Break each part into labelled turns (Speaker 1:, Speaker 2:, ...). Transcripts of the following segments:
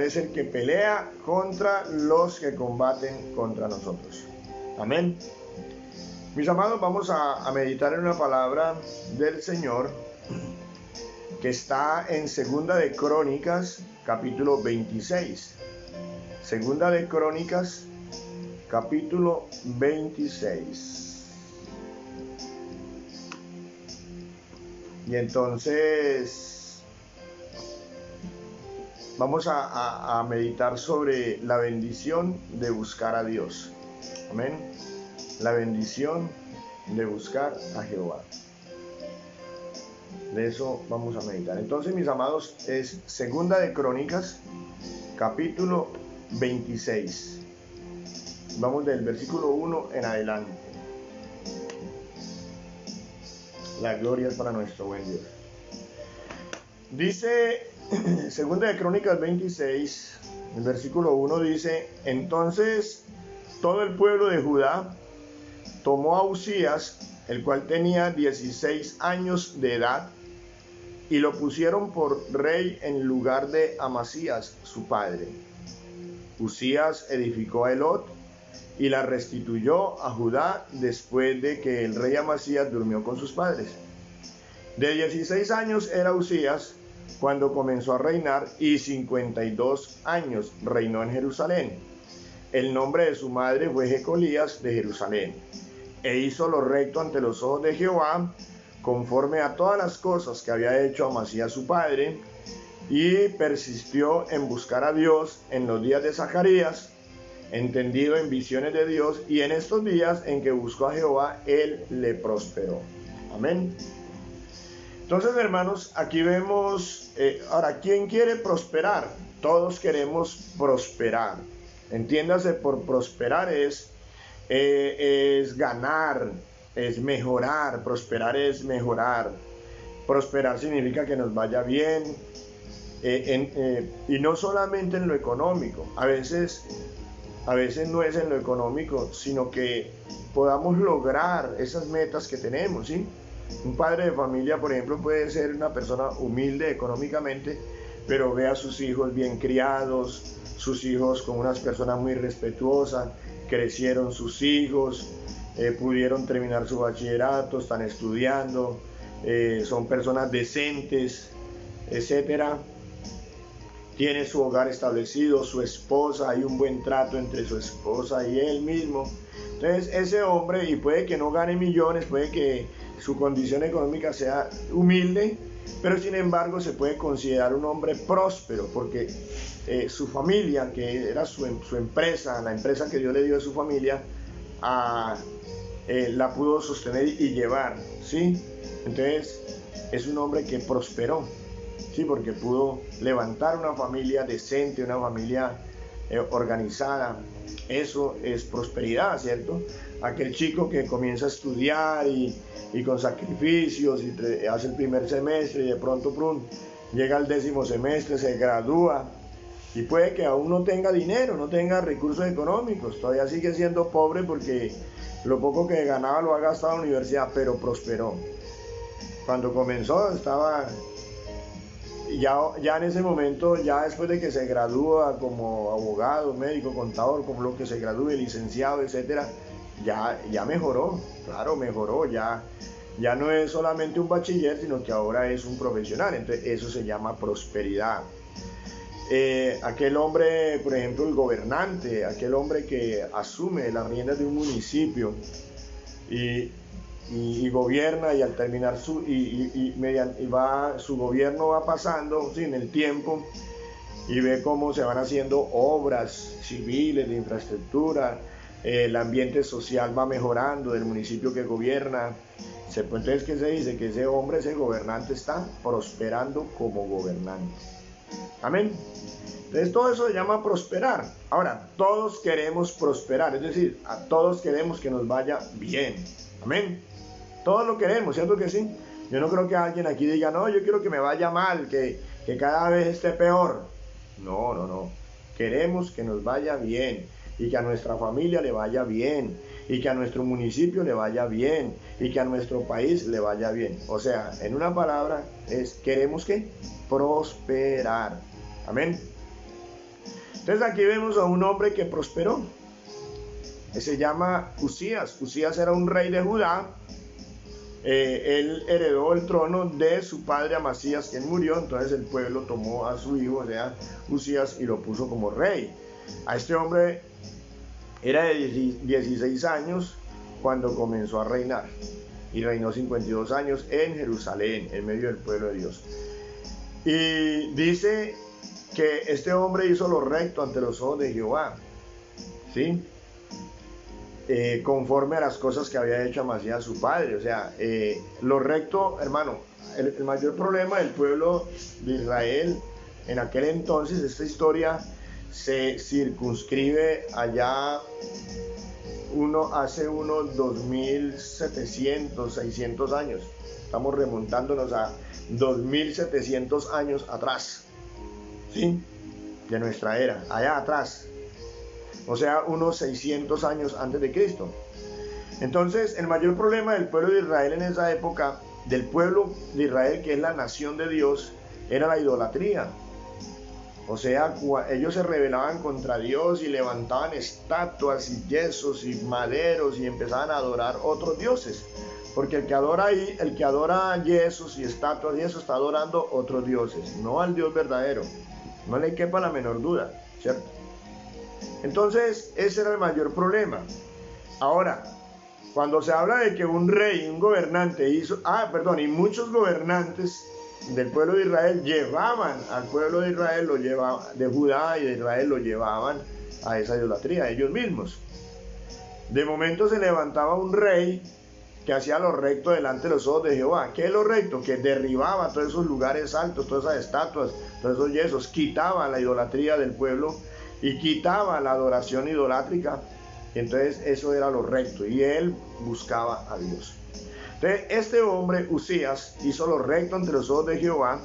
Speaker 1: es el que pelea contra los que combaten contra nosotros. Amén. Mis amados, vamos a meditar en una palabra del Señor que está en Segunda de Crónicas, capítulo 26. Segunda de Crónicas, capítulo 26. Y entonces vamos a meditar sobre la bendición de buscar a Dios. Amén. La bendición de buscar a Jehová. De eso vamos a meditar. Entonces, mis amados, es Segunda de Crónicas, capítulo 26. Vamos del versículo 1 en adelante. La gloria es para nuestro buen Dios. Dice Segunda de Crónicas 26, el versículo 1 dice: entonces todo el pueblo de Judá tomó a Uzías, el cual tenía 16 años de edad, y lo pusieron por rey en lugar de Amasías, su padre. Uzías edificó a Elot y la restituyó a Judá después de que el rey Amasías durmió con sus padres. De 16 años era Uzías cuando comenzó a reinar, y 52 años reinó en Jerusalén. El nombre de su madre fue Jecolías de Jerusalén. E hizo lo recto ante los ojos de Jehová, conforme a todas las cosas que había hecho Amasías su padre, y persistió en buscar a Dios en los días de Zacarías, entendido en visiones de Dios, y en estos días en que buscó a Jehová, él le prosperó. Amén. Entonces, hermanos, aquí vemos, ahora, ¿quién quiere prosperar? Todos queremos prosperar. Entiéndase, por prosperar es ganar, es mejorar. Prosperar es mejorar. Prosperar significa que nos vaya bien, y no solamente en lo económico. A veces no es en lo económico, sino que podamos lograr esas metas que tenemos, ¿sí? Un padre de familia, por ejemplo, puede ser una persona humilde económicamente, pero ve a sus hijos bien criados, sus hijos con unas personas muy respetuosas, crecieron sus hijos, pudieron terminar su bachillerato, están estudiando, son personas decentes, etcétera. Tiene su hogar establecido, su esposa, hay un buen trato entre su esposa y él mismo. Entonces ese hombre, y puede que no gane millones, puede que su condición económica sea humilde, pero sin embargo se puede considerar un hombre próspero, porque su familia, que era su empresa, la empresa que Dios le dio a su familia, la pudo sostener y llevar, ¿sí? Entonces es un hombre que prosperó, ¿sí? Porque pudo levantar una familia decente, una familia organizada. Eso es prosperidad, ¿cierto? Aquel chico que comienza a estudiar y con sacrificios y hace el primer semestre y de pronto llega al 10º semestre, se gradúa, y puede que aún no tenga dinero, no tenga recursos económicos, todavía sigue siendo pobre porque lo poco que ganaba lo ha gastado en la universidad, pero prosperó. Cuando comenzó estaba ya en ese momento, ya después de que se gradúa como abogado, médico, contador, como lo que se gradúe, licenciado, etcétera, ya mejoró, claro, mejoró, ya no es solamente un bachiller, sino que ahora es un profesional. Entonces eso se llama prosperidad. Aquel hombre, por ejemplo, el gobernante, aquel hombre que asume las riendas de un municipio y gobierna, y al terminar su gobierno va pasando, ¿sí?, en el tiempo, y ve cómo se van haciendo obras civiles de infraestructura, el ambiente social va mejorando del municipio que gobierna. Entonces, ¿qué se dice? Que ese hombre, ese gobernante, está prosperando como gobernante. Amén. Entonces todo eso se llama prosperar. Ahora, todos queremos prosperar, es decir, a todos queremos que nos vaya bien. Amén. Todos lo queremos, ¿cierto que sí? Yo no creo que alguien aquí diga, no, yo quiero que me vaya mal, que cada vez esté peor. No. Queremos que nos vaya bien, y que a nuestra familia le vaya bien, y que a nuestro municipio le vaya bien, y que a nuestro país le vaya bien. O sea, en una palabra, queremos que prosperar. Amén. Entonces aquí vemos a un hombre que prosperó, que se llama Usías. Usías era un rey de Judá. Él heredó el trono de su padre Amasías, quien murió. Entonces el pueblo tomó a su hijo, o sea, Usías, y lo puso como rey. A este hombre era de 16 años cuando comenzó a reinar, y reinó 52 años en Jerusalén, en medio del pueblo de Dios. Y dice que este hombre hizo lo recto ante los ojos de Jehová, ¿sí? Conforme a las cosas que había hecho Amasías su padre. O sea, lo recto, hermano, el mayor problema del pueblo de Israel en aquel entonces, esta historia se circunscribe allá hace unos 2700, 600 años. Estamos remontándonos a 2700 años atrás, ¿sí? De nuestra era, allá atrás. O sea, unos 600 años antes de Cristo. Entonces, el mayor problema del pueblo de Israel en esa época, del pueblo de Israel, que es la nación de Dios, era la idolatría. O sea, ellos se rebelaban contra Dios y levantaban estatuas y yesos y maderos y empezaban a adorar otros dioses. Porque el que adora yesos y estatuas y eso está adorando otros dioses, no al Dios verdadero. No le quepa la menor duda, ¿cierto? Entonces, ese era el mayor problema. Ahora, cuando se habla de que un rey, un gobernante y muchos gobernantes del pueblo de Israel llevaban al pueblo de Israel, de Judá y de Israel, lo llevaban a esa idolatría, ellos mismos. De momento se levantaba un rey que hacía lo recto delante de los ojos de Jehová. ¿Qué es lo recto? Que derribaba todos esos lugares altos, todas esas estatuas, todos esos yesos, quitaba la idolatría del pueblo y quitaba la adoración idolátrica. Entonces eso era lo recto y él buscaba a Dios. Entonces este hombre, Usías, hizo lo recto ante los ojos de Jehová,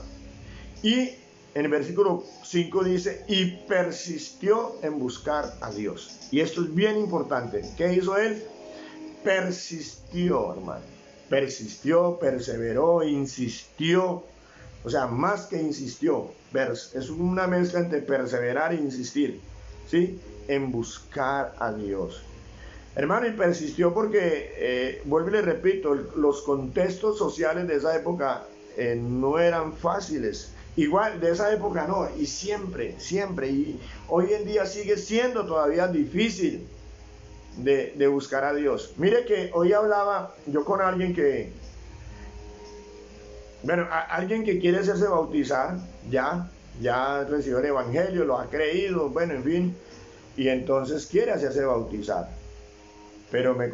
Speaker 1: y en el versículo 5 dice, y persistió en buscar a Dios. Y esto es bien importante. ¿Qué hizo él? Persistió, hermano. Persistió, perseveró, insistió. O sea, más que insistió, es una mezcla entre perseverar e insistir, ¿sí? En buscar a Dios. Hermano, y persistió porque, vuelvo y le repito, los contextos sociales de esa época no eran fáciles. Igual, de esa época no, y siempre, y hoy en día sigue siendo todavía difícil de buscar a Dios. Mire que hoy hablaba yo con alguien alguien que quiere hacerse bautizar, ya recibió el evangelio, lo ha creído, bueno, en fin, y entonces quiere hacerse bautizar. Pero me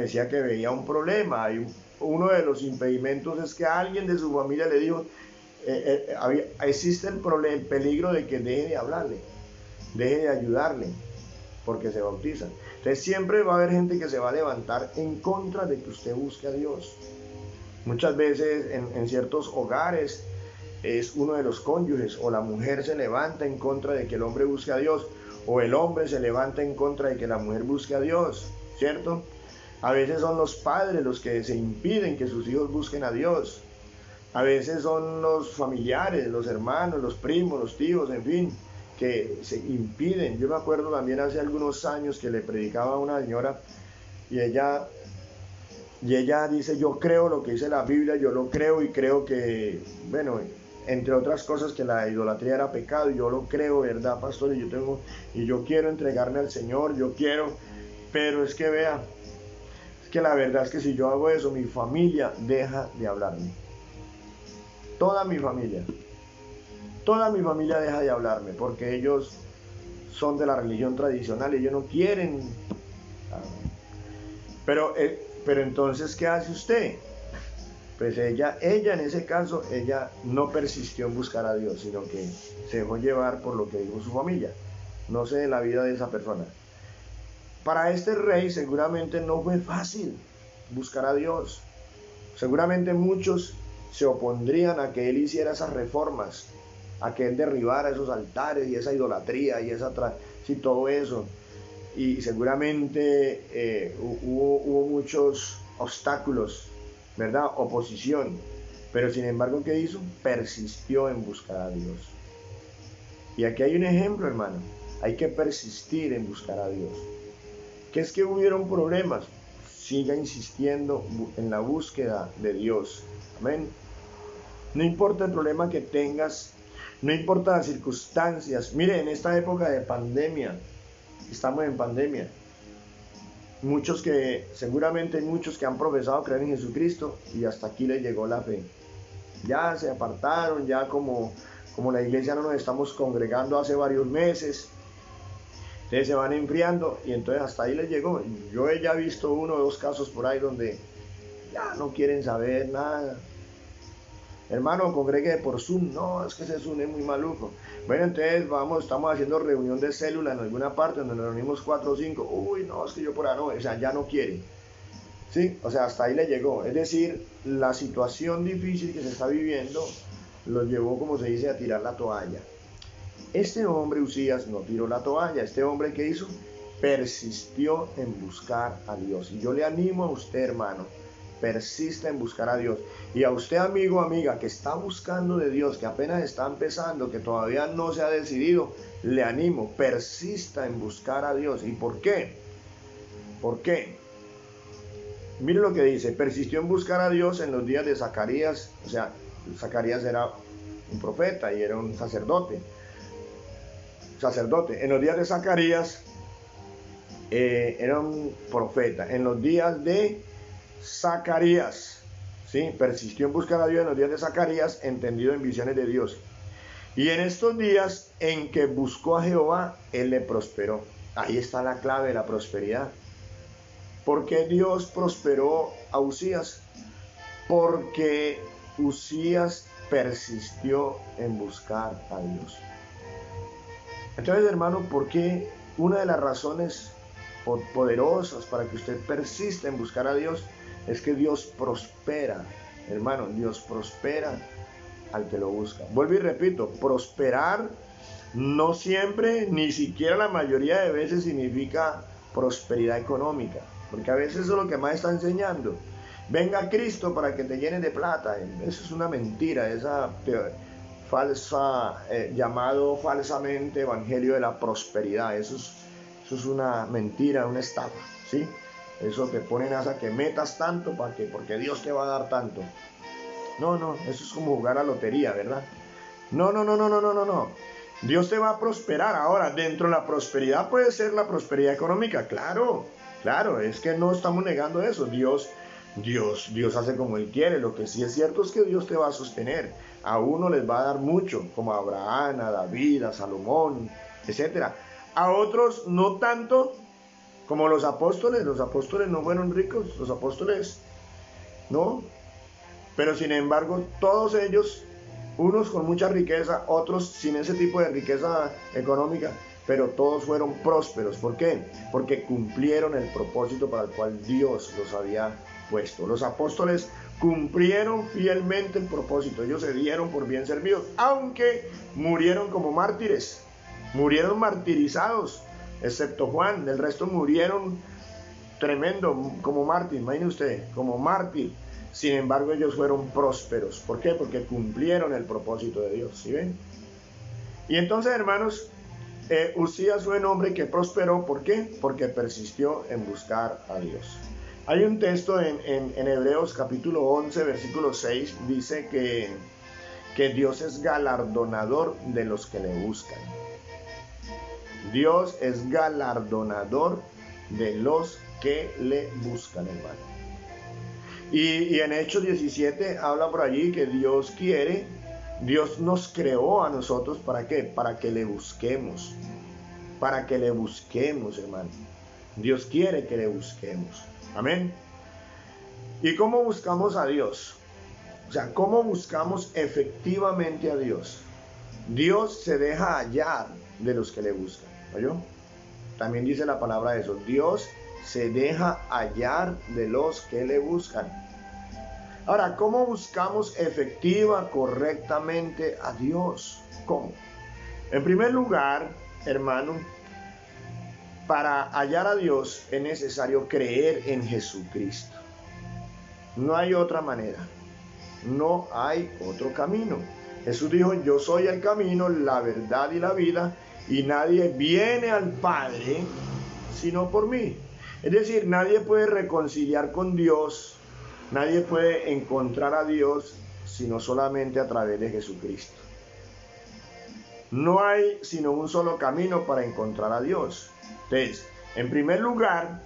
Speaker 1: decía que veía un problema, y uno de los impedimentos es que alguien de su familia le dijo, existe el peligro de que deje de hablarle, deje de ayudarle, porque se bautiza. Entonces siempre va a haber gente que se va a levantar en contra de que usted busque a Dios. Muchas veces en ciertos hogares es uno de los cónyuges o la mujer se levanta en contra de que el hombre busque a Dios, o el hombre se levanta en contra de que la mujer busque a Dios, ¿cierto? A veces son los padres los que se impiden que sus hijos busquen a Dios. A veces son los familiares, los hermanos, los primos, los tíos, en fin, que se impiden. Yo me acuerdo también hace algunos años que le predicaba a una señora y ella dice, yo creo lo que dice la Biblia, yo lo creo y creo que, bueno, entre otras cosas, que la idolatría era pecado, y yo lo creo, ¿verdad, pastor? Y yo quiero entregarme al Señor, pero es que vea, es que la verdad es que si yo hago eso, mi familia deja de hablarme. Toda mi familia deja de hablarme, porque ellos son de la religión tradicional y ellos no quieren. Pero entonces, ¿qué hace usted? Pues ella en ese caso, ella no persistió en buscar a Dios, sino que se dejó llevar por lo que dijo su familia. No sé de la vida de esa persona. Para este rey seguramente no fue fácil buscar a Dios. Seguramente muchos se opondrían a que él hiciera esas reformas, a que él derribara esos altares y esa idolatría y todo eso. Y seguramente hubo muchos obstáculos, ¿verdad? Oposición. Pero sin embargo, ¿qué hizo? Persistió en buscar a Dios. Y aquí hay un ejemplo, hermano. Hay que persistir en buscar a Dios. ¿Qué es que hubieron problemas? Siga insistiendo en la búsqueda de Dios. Amén. No importa el problema que tengas, no importa las circunstancias. Mire, en esta época de pandemia, estamos en pandemia. Seguramente hay muchos que han profesado creer en Jesucristo y hasta aquí les llegó la fe. Ya se apartaron, ya como la iglesia no nos estamos congregando hace varios meses, entonces se van enfriando y entonces hasta ahí les llegó. Yo he ya visto 1 o 2 casos por ahí donde ya no quieren saber nada. Hermano, congregue por Zoom. No, es que ese Zoom es muy maluco. Bueno, entonces estamos haciendo reunión de célula en alguna parte donde nos reunimos 4 o 5. Uy, no, es que yo por ahí no, o sea, ya no quiere. Sí, o sea, hasta ahí le llegó. Es decir, la situación difícil que se está viviendo los llevó, como se dice, a tirar la toalla. Este hombre, Usías, no tiró la toalla. Este hombre, ¿qué hizo? Persistió en buscar a Dios. Y yo le animo a usted, hermano, persista en buscar a Dios. Y a usted, amigo, amiga, que está buscando de Dios, que apenas está empezando, que todavía no se ha decidido, le animo, persista en buscar a Dios. ¿Y por qué? ¿Por qué? Mire lo que dice: persistió en buscar a Dios en los días de Zacarías. O sea, Zacarías era un profeta y era un sacerdote. En los días de Zacarías era un profeta. En los días de Zacarías, ¿sí? Persistió en buscar a Dios en los días de Zacarías, entendido en visiones de Dios. Y en estos días en que buscó a Jehová, él le prosperó. Ahí está la clave de la prosperidad. ¿Por qué Dios prosperó a Usías? Porque Usías persistió en buscar a Dios. Entonces, hermano, ¿por qué? Una de las razones poderosas para que usted persista en buscar a Dios es que Dios prospera, hermano. Dios prospera al que lo busca. Vuelvo y repito, prosperar no siempre, ni siquiera la mayoría de veces, significa prosperidad económica, porque a veces eso es lo que más está enseñando. Venga Cristo para que te llenes de plata. Eso es una mentira, esa falsa, llamado falsamente evangelio de la prosperidad. Eso es una mentira, una estafa, ¿sí? Eso te ponen a que metas tanto porque Dios te va a dar tanto. No, eso es como jugar a lotería, ¿verdad? No. Dios te va a prosperar. Ahora, dentro de la prosperidad puede ser la prosperidad económica, claro, es que no estamos negando eso. Dios hace como Él quiere. Lo que sí es cierto es que Dios te va a sostener. A uno les va a dar mucho, como a Abraham, a David, a Salomón, etc. A otros no tanto, como los apóstoles. Los apóstoles no fueron ricos, los apóstoles no. Pero sin embargo, todos ellos, unos con mucha riqueza, otros sin ese tipo de riqueza económica, pero todos fueron prósperos. ¿Por qué? Porque cumplieron el propósito para el cual Dios los había puesto. Los apóstoles cumplieron fielmente el propósito. Ellos se dieron por bien servidos, aunque murieron como mártires, murieron martirizados, excepto Juan. Del resto murieron tremendo como mártir. Imagine usted, como mártir. Sin embargo, ellos fueron prósperos. ¿Por qué? Porque cumplieron el propósito de Dios. ¿Sí ven? Y entonces, hermanos, Usías fue un hombre que prosperó. ¿Por qué? Porque persistió en buscar a Dios. Hay un texto en Hebreos capítulo 11, versículo 6, dice que Dios es galardonador de los que le buscan. Dios es galardonador de los que le buscan, hermano. Y en Hechos 17 habla por allí que Dios nos creó a nosotros, ¿para qué? Para que le busquemos. Para que le busquemos, hermano. Dios quiere que le busquemos. Amén. ¿Y cómo buscamos a Dios? O sea, ¿cómo buscamos efectivamente a Dios? Dios se deja hallar de los que le buscan. ¿Oyó? También dice la palabra de eso. Dios se deja hallar de los que le buscan. Ahora, ¿cómo buscamos efectiva, correctamente a Dios? ¿Cómo? En primer lugar, hermano, para hallar a Dios es necesario creer en Jesucristo. No hay otra manera. No hay otro camino. Jesús dijo: yo soy el camino, la verdad y la vida, y nadie viene al Padre sino por mí. Es decir, nadie puede reconciliar con Dios, nadie puede encontrar a Dios sino solamente a través de Jesucristo. No hay sino un solo camino para encontrar a Dios. Entonces, en primer lugar,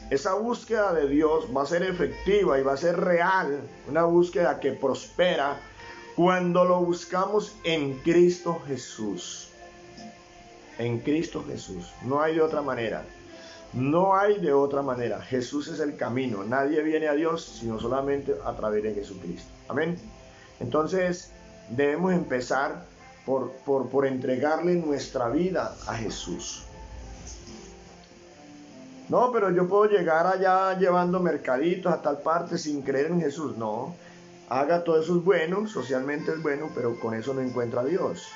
Speaker 1: esa búsqueda de Dios va a ser efectiva y va a ser real, una búsqueda que prospera cuando lo buscamos en Cristo Jesús. En Cristo Jesús. No hay de otra manera. No hay de otra manera. Jesús es el camino. Nadie viene a Dios sino solamente a través de Jesucristo. Amén. Entonces, debemos empezar por entregarle nuestra vida a Jesús. No, pero yo puedo llegar allá llevando mercaditos a tal parte sin creer en Jesús. No, haga todo eso es bueno, socialmente es bueno, pero con eso no encuentra a Dios.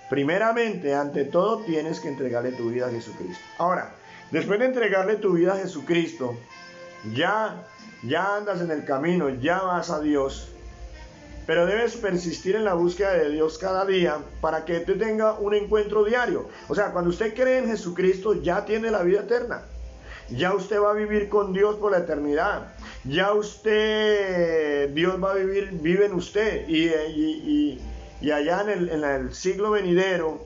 Speaker 1: Primeramente, ante todo, tienes que entregarle tu vida a Jesucristo. Ahora, después de entregarle tu vida a Jesucristo, ya andas en el camino, ya vas a Dios. Pero debes persistir en la búsqueda de Dios cada día para que te tenga un encuentro diario. O sea, cuando usted cree en Jesucristo, ya tiene la vida eterna. Ya usted va a vivir con Dios por la eternidad. Ya Dios va a vive en usted. Y allá en el siglo venidero,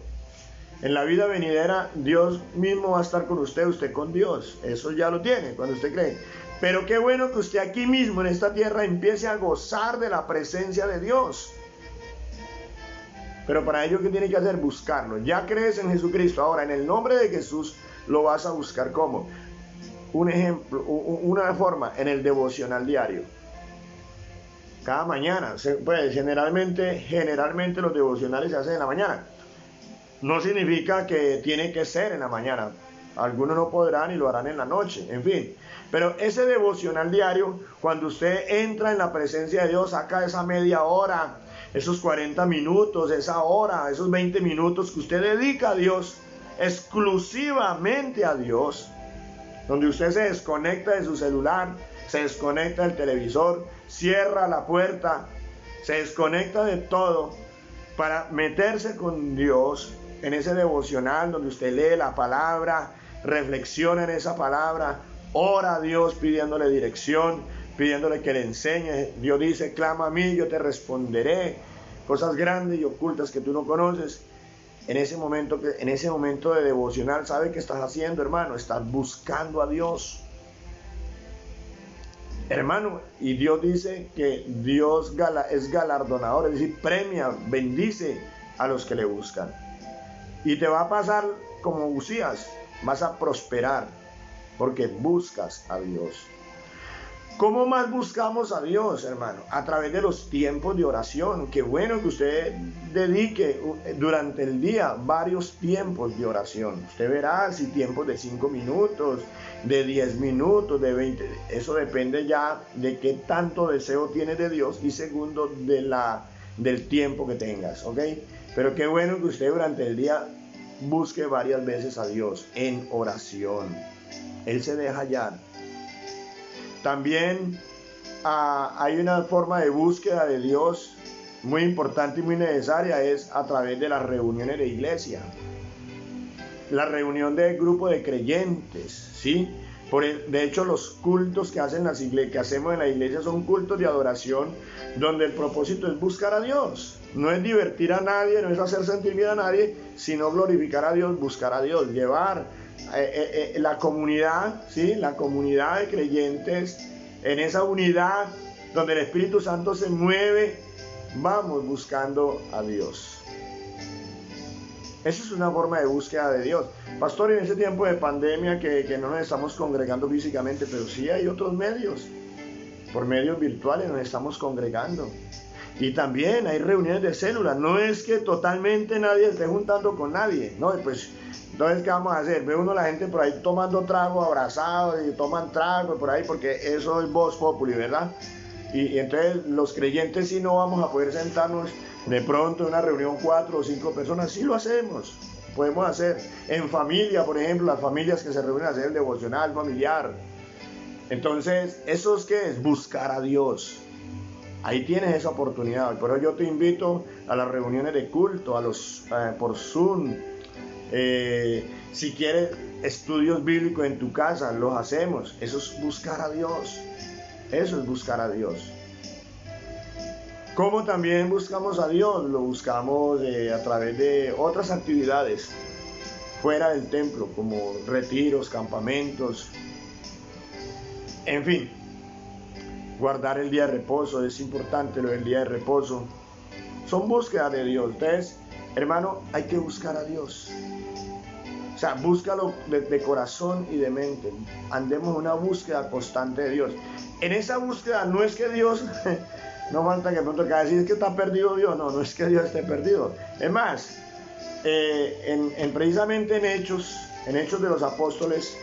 Speaker 1: en la vida venidera, Dios mismo va a estar con usted con Dios. Eso ya lo tiene cuando usted cree. Pero qué bueno que usted aquí mismo en esta tierra empiece a gozar de la presencia de Dios. Pero para ello, ¿qué tiene que hacer? Buscarlo. Ya crees en Jesucristo. Ahora, en el nombre de Jesús, lo vas a buscar. ¿Cómo? Un ejemplo, una forma, en el devocional diario. Cada mañana. Pues generalmente los devocionales se hacen en la mañana. No significa que tiene que ser en la mañana. Algunos no podrán y lo harán en la noche, en fin. Pero ese devocional diario, cuando usted entra en la presencia de Dios, saca esa media hora, esos 40 minutos, esa hora, esos 20 minutos que usted dedica a Dios, exclusivamente a Dios, donde usted se desconecta de su celular, se desconecta del televisor, cierra la puerta, se desconecta de todo para meterse con Dios en ese devocional donde usted lee la palabra, reflexiona en esa palabra, ora a Dios pidiéndole dirección, pidiéndole que le enseñe. Dios dice, clama a mí, yo te responderé. Cosas grandes y ocultas que tú no conoces. En ese momento de devocional, ¿sabe qué estás haciendo, hermano? Estás buscando a Dios. Hermano, y Dios dice que Dios es galardonador, es decir, premia, bendice a los que le buscan. Y te va a pasar como Usías, vas a prosperar porque buscas a Dios. ¿Cómo más buscamos a Dios, hermano? A través de los tiempos de oración. Qué bueno que usted dedique durante el día varios tiempos de oración. Usted verá si tiempos de 5 minutos, de 10 minutos, de 20. Eso depende ya de qué tanto deseo tienes de Dios y segundo del tiempo que tengas, ¿ok? Pero qué bueno que usted durante el día busque varias veces a Dios en oración. Él se deja hallar. También hay una forma de búsqueda de Dios muy importante y muy necesaria, es a través de las reuniones de iglesia. La reunión de grupo de creyentes, ¿sí? De hecho, los cultos que hacemos en la iglesia son cultos de adoración, donde el propósito es buscar a Dios. No es divertir a nadie, no es hacer sentir bien a nadie, sino glorificar a Dios, buscar a Dios, llevar la comunidad, ¿sí? La comunidad de creyentes en esa unidad donde el Espíritu Santo se mueve, vamos buscando a Dios. Esa es una forma de búsqueda de Dios. Pastor, en ese tiempo de pandemia que no nos estamos congregando físicamente, pero sí hay otros medios. Por medios virtuales nos estamos congregando. Y también hay reuniones de células. No es que totalmente nadie esté juntando con nadie. No, pues, entonces, ¿qué vamos a hacer? Ve uno la gente por ahí tomando trago, abrazados, y toman trago por ahí, porque eso es vox populi, ¿verdad? Y entonces los creyentes sí no vamos a poder sentarnos de pronto en una reunión 4 o 5 personas. Sí lo hacemos, podemos hacer. En familia, por ejemplo, las familias que se reúnen a hacer el devocional familiar. Entonces, ¿eso es qué es? Buscar a Dios. Ahí tienes esa oportunidad. Pero yo te invito a las reuniones de culto, a los por Zoom. Si quieres estudios bíblicos en tu casa, los hacemos. Eso es buscar a Dios. Eso es buscar a Dios. Como también buscamos a Dios, lo buscamos a través de otras actividades fuera del templo, como retiros, campamentos, en fin. Guardar el día de reposo, es importante lo del día de reposo. Son búsquedas de Dios. Entonces, hermano, hay que buscar a Dios. O sea, búscalo de corazón y de mente. Andemos en una búsqueda constante de Dios. En esa búsqueda no es que Dios, no falta que pronto acá decir es que está perdido Dios. No, no es que Dios esté perdido. Es más, precisamente en Hechos de los Apóstoles,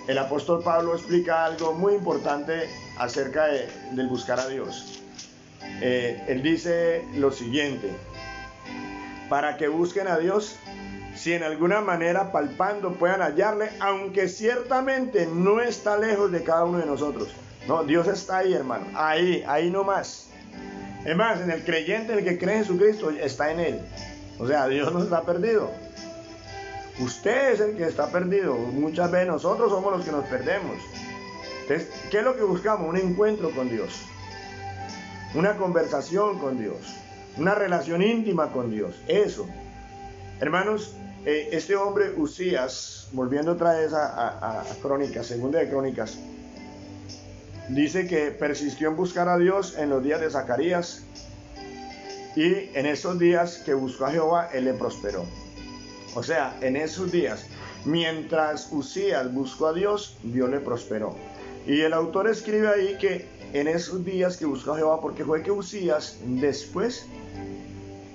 Speaker 1: el apóstol Pablo explica algo muy importante acerca del buscar a Dios. Él dice lo siguiente: para que busquen a Dios, si en alguna manera palpando puedan hallarle, aunque ciertamente no está lejos de cada uno de nosotros. No, Dios está ahí, hermano, ahí nomás. Es más, en el creyente, el que cree en Jesucristo, está en Él. O sea, Dios no está perdido. Usted es el que está perdido. Muchas veces nosotros somos los que nos perdemos. Entonces, ¿qué es lo que buscamos? Un encuentro con Dios, una conversación con Dios, una relación íntima con Dios. Eso, hermanos, este hombre Uzías, volviendo otra vez a Crónicas, segunda de Crónicas, dice que persistió en buscar a Dios en los días de Zacarías, y en esos días que buscó a Jehová, Él le prosperó. O sea, en esos días, mientras Uzías buscó a Dios, Dios le prosperó. Y el autor escribe ahí que en esos días que buscó a Jehová, porque fue que Uzías después,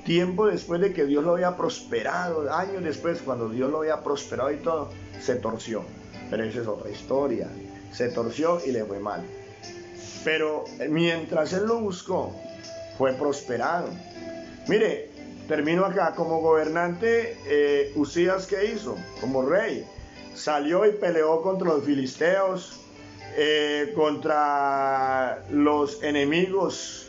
Speaker 1: tiempo después de que Dios lo había prosperado, años después, cuando Dios lo había prosperado y todo, se torció. Pero esa es otra historia. Se torció y le fue mal. Pero mientras él lo buscó, fue prosperado. Mire, termino acá. Como gobernante, Uzías, ¿qué hizo? Como rey, salió y peleó contra los filisteos, contra los enemigos,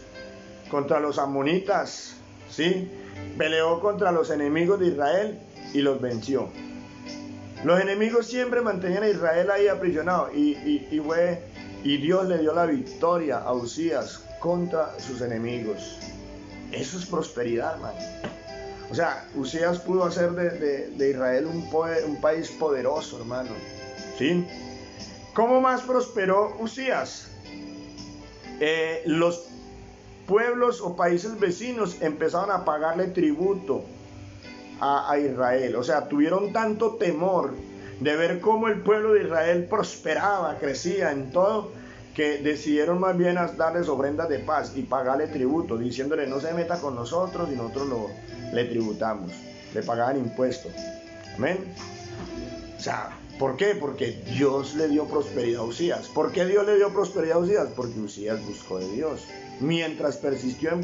Speaker 1: contra los amonitas, ¿sí? Peleó contra los enemigos de Israel y los venció. Los enemigos siempre mantenían a Israel ahí aprisionado, y Dios le dio la victoria a Uzías contra sus enemigos. Eso es prosperidad, hermano. O sea, Uzías pudo hacer de Israel un país poderoso, hermano, ¿sí? ¿Cómo más prosperó Uzías? Los pueblos o países vecinos empezaron a pagarle tributo a Israel. O sea, tuvieron tanto temor de ver cómo el pueblo de Israel prosperaba, crecía en todo, que decidieron más bien darles ofrendas de paz y pagarle tributo, diciéndole no se meta con nosotros y nosotros le tributamos, le pagaban impuestos. Amén. O sea, ¿por qué? Porque Dios le dio prosperidad a Uzías. ¿Por qué Dios le dio prosperidad a Uzías? Porque Uzías buscó de Dios, mientras persistió en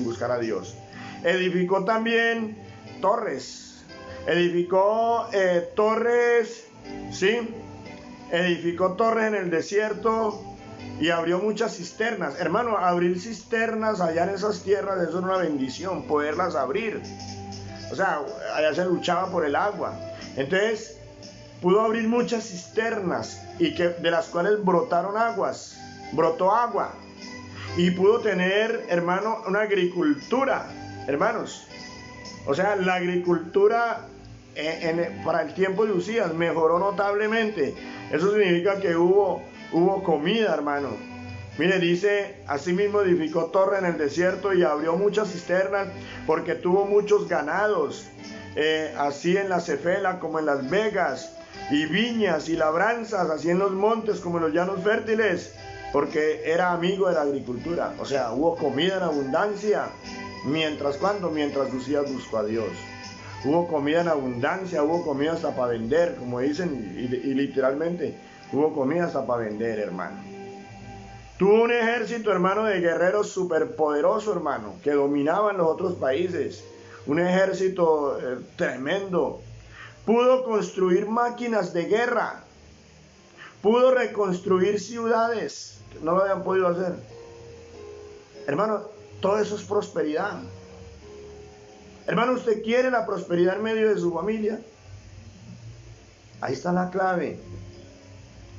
Speaker 1: buscar a Dios. Edificó también torres. Edificó torres, ¿sí? Edificó torres en el desierto y abrió muchas cisternas. Hermano, abrir cisternas allá en esas tierras, eso era una bendición, poderlas abrir. O sea, allá se luchaba por el agua. Entonces, pudo abrir muchas cisternas y de las cuales brotó agua. Y pudo tener, hermano, una agricultura, hermanos. O sea, la agricultura para el tiempo de Uzías mejoró notablemente. Eso significa que hubo comida, hermano. Mire, dice, asimismo edificó torre en el desierto y abrió muchas cisternas porque tuvo muchos ganados, así en la Cefela como en las vegas, y viñas y labranzas, así en los montes como en los llanos fértiles, porque era amigo de la agricultura. O sea, hubo comida en abundancia. Mientras Uzías buscó a Dios. Hubo comida en abundancia, hubo comida hasta para vender, como dicen, y literalmente, hubo comida hasta para vender, hermano. Tuvo un ejército, hermano, de guerreros superpoderoso, hermano, que dominaban los otros países. Un ejército tremendo. Pudo construir máquinas de guerra. Pudo reconstruir ciudades que no lo habían podido hacer. Hermano, todo eso es prosperidad. Hermano, ¿usted quiere la prosperidad en medio de su familia? Ahí está la clave.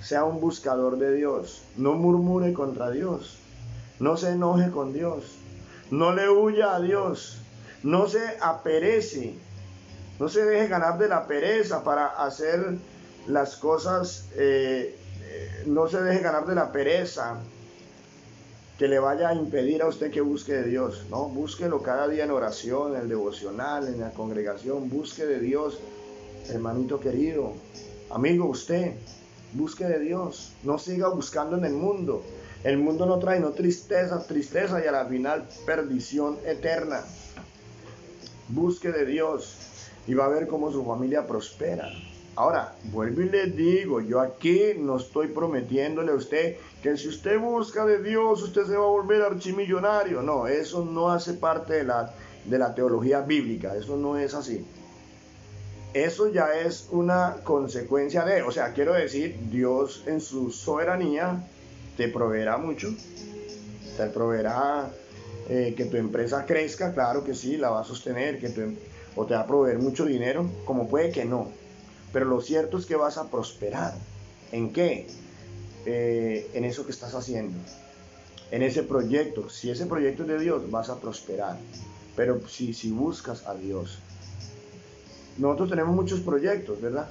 Speaker 1: Sea un buscador de Dios. No murmure contra Dios. No se enoje con Dios. No le huya a Dios. No se aperece. No se deje ganar de la pereza para hacer las cosas. No se deje ganar de la pereza que le vaya a impedir a usted que busque de Dios. No, búsquelo cada día en oración, en el devocional, en la congregación. Busque de Dios, hermanito querido. Amigo, usted, busque de Dios. No siga buscando en el mundo. El mundo no trae no tristeza y a la final perdición eterna. Busque de Dios y va a ver cómo su familia prospera. Ahora, vuelvo y le digo, yo aquí no estoy prometiéndole a usted que si usted busca de Dios, usted se va a volver archimillonario. No, eso no hace parte de la teología bíblica, eso no es así. Eso ya es una consecuencia de, o sea, quiero decir, Dios en su soberanía te proveerá mucho, te proveerá que tu empresa crezca, claro que sí, la va a sostener, o te va a proveer mucho dinero, como puede que no. Pero lo cierto es que vas a prosperar. ¿En qué? En eso que estás haciendo. En ese proyecto. Si ese proyecto es de Dios, vas a prosperar. Pero si buscas a Dios. Nosotros tenemos muchos proyectos, ¿verdad?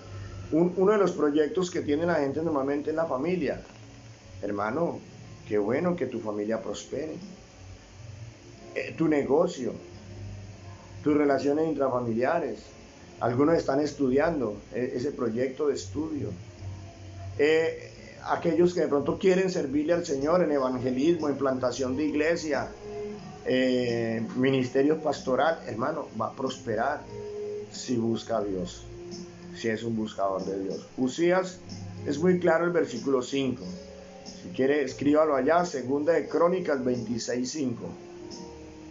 Speaker 1: Uno de los proyectos que tiene la gente normalmente es la familia. Hermano, qué bueno que tu familia prospere. Tu negocio, tus relaciones intrafamiliares. Algunos están estudiando ese proyecto de estudio. Aquellos que de pronto quieren servirle al Señor en evangelismo, en plantación de iglesia, ministerio pastoral, hermano, va a prosperar si busca a Dios, si es un buscador de Dios. Usías, es muy claro el versículo 5. Si quiere, escríbalo allá, 2 de Crónicas 26:5.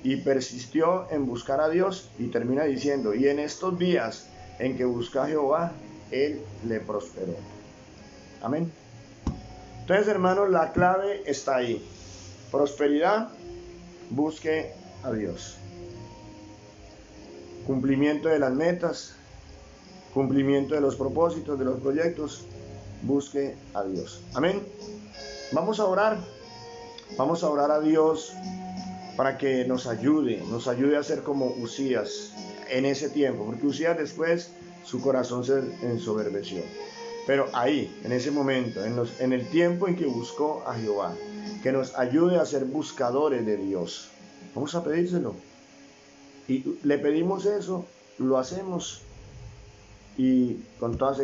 Speaker 1: Y persistió en buscar a Dios, y termina diciendo, y en estos días en que busca a Jehová, Él le prosperó. Amén. Entonces, hermanos, la clave está ahí. Prosperidad, busque a Dios. Cumplimiento de las metas, cumplimiento de los propósitos, de los proyectos, busque a Dios. Amén. Vamos a orar. Vamos a orar a Dios para que nos ayude a ser como Usías en ese tiempo, porque Usías después su corazón se ensoberbeció. Pero ahí, en ese momento, en el tiempo en que buscó a Jehová, que nos ayude a ser buscadores de Dios. Vamos a pedírselo. Y le pedimos eso, lo hacemos y con toda